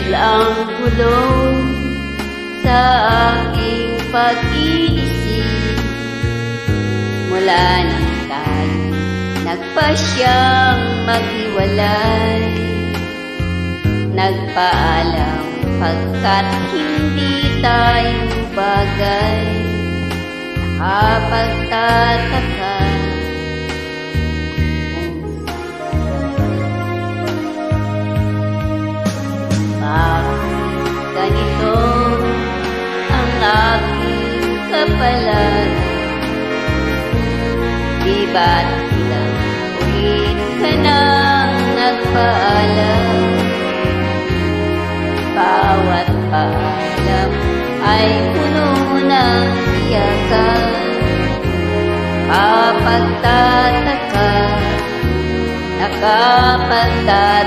biglang kulong sa aking pag-iisip. Mula nang tayo nagpasyang maghiwalay, nagpaalam pagkat hindi tayo bagay. Nakapagtataka bakit ganito ang aking kapalan. Di ba't ilang ulit ka nang nagpaalam? Bawat paalam ay puno ng tiyakan. Nakapagtataka